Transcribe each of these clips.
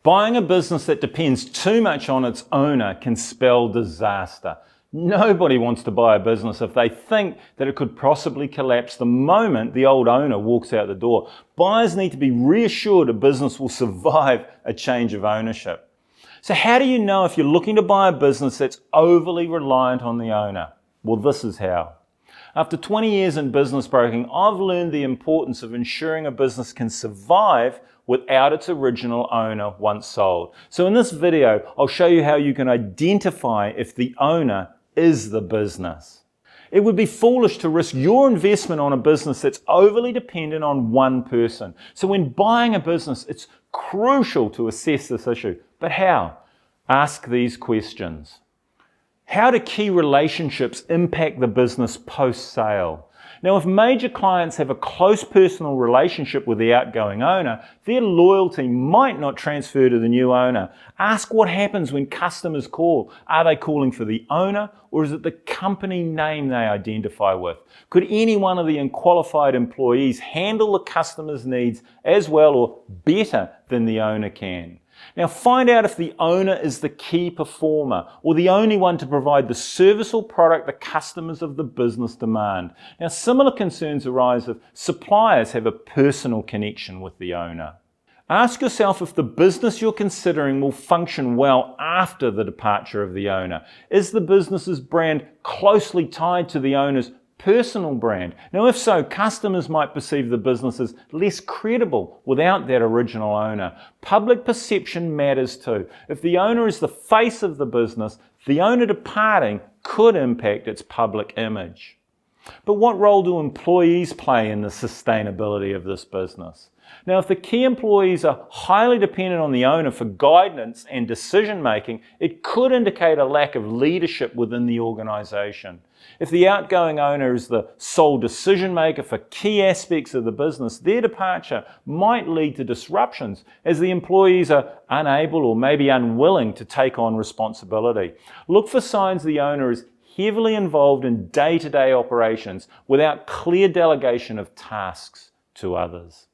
Buying a business that depends too much on its owner can spell disaster. Nobody wants to buy a business if they think that it could possibly collapse the moment the old owner walks out the door. Buyers need to be reassured a business will survive a change of ownership. So how do you know if you're looking to buy a business that's overly reliant on the owner? Well, this is how. After 20 years in business broking, I've learned the importance of ensuring a business can survive without its original owner once sold. So in this video, I'll show you how you can identify if the owner is the business. It would be foolish to risk your investment on a business that's overly dependent on one person. So when buying a business, it's crucial to assess this issue. But how? Ask these questions. How do key relationships impact the business post-sale? Now, if major clients have a close personal relationship with the outgoing owner, their loyalty might not transfer to the new owner. Ask what happens when customers call. Are they calling for the owner, or is it the company name they identify with? Could any one of the unqualified employees handle the customer's needs as well or better than the owner can? Now find out if the owner is the key performer or the only one to provide the service or product the customers of the business demand. Now similar concerns arise if suppliers have a personal connection with the owner. Ask yourself if the business you're considering will function well after the departure of the owner. Is the business's brand closely tied to the owner's personal brand? Now, if so, customers might perceive the business as less credible without that original owner. Public perception matters too. If the owner is the face of the business, the owner departing could impact its public image. But what role do employees play in the sustainability of this business? Now, if the key employees are highly dependent on the owner for guidance and decision making, it could indicate a lack of leadership within the organization. If the outgoing owner is the sole decision maker for key aspects of the business, their departure might lead to disruptions as the employees are unable or maybe unwilling to take on responsibility. Look for signs the owner is heavily involved in day-to-day operations without clear delegation of tasks to others.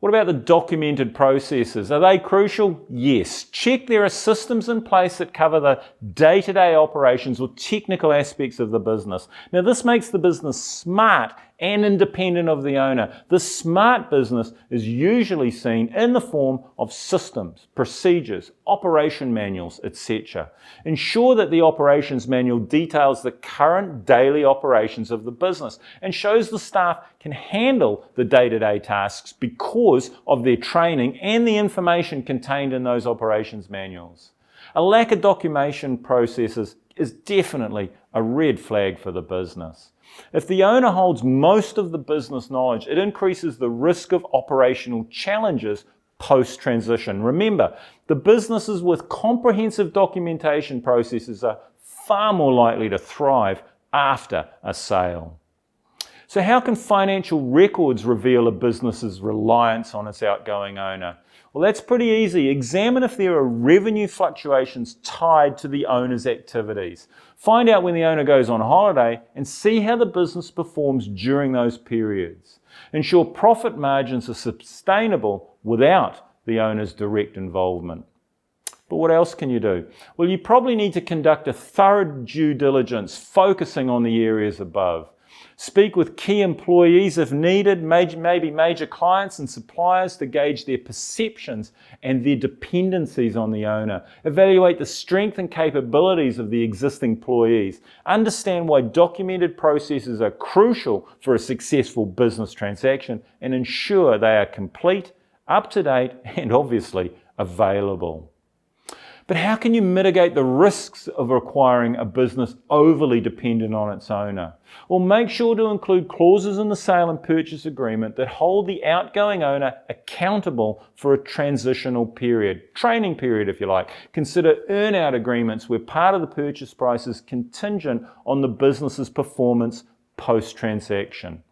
What about the documented processes? Are they crucial? Yes. Check there are systems in place that cover the day-to-day operations or technical aspects of the business. Now this makes the business smart and independent of the owner. The smart business is usually seen in the form of systems, procedures, operation manuals, etc. Ensure that the operations manual details the current daily operations of the business and shows the staff can handle the day-to-day tasks because of their training and the information contained in those operations manuals. A lack of documentation processes is definitely a red flag for the business. If the owner holds most of the business knowledge, it increases the risk of operational challenges post-transition. Remember, the businesses with comprehensive documentation processes are far more likely to thrive after a sale. So how can financial records reveal a business's reliance on its outgoing owner? Well, that's pretty easy. Examine if there are revenue fluctuations tied to the owner's activities. Find out when the owner goes on holiday and see how the business performs during those periods. Ensure profit margins are sustainable without the owner's direct involvement. But what else can you do? Well, you probably need to conduct a thorough due diligence focusing on the areas above. Speak with key employees if needed, maybe major clients and suppliers to gauge their perceptions and their dependencies on the owner. Evaluate the strength and capabilities of the existing employees. Understand why documented processes are crucial for a successful business transaction and ensure they are complete, up to date, and obviously available. But how can you mitigate the risks of acquiring a business overly dependent on its owner? Well, make sure to include clauses in the sale and purchase agreement that hold the outgoing owner accountable for a transitional period, training period if you like. Consider earn-out agreements where part of the purchase price is contingent on the business's performance post-transaction.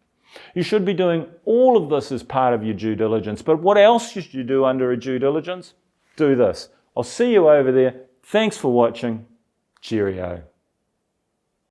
You should be doing all of this as part of your due diligence, but what else should you do under a due diligence? Do this. I'll see you over there. Thanks for watching. Cheerio.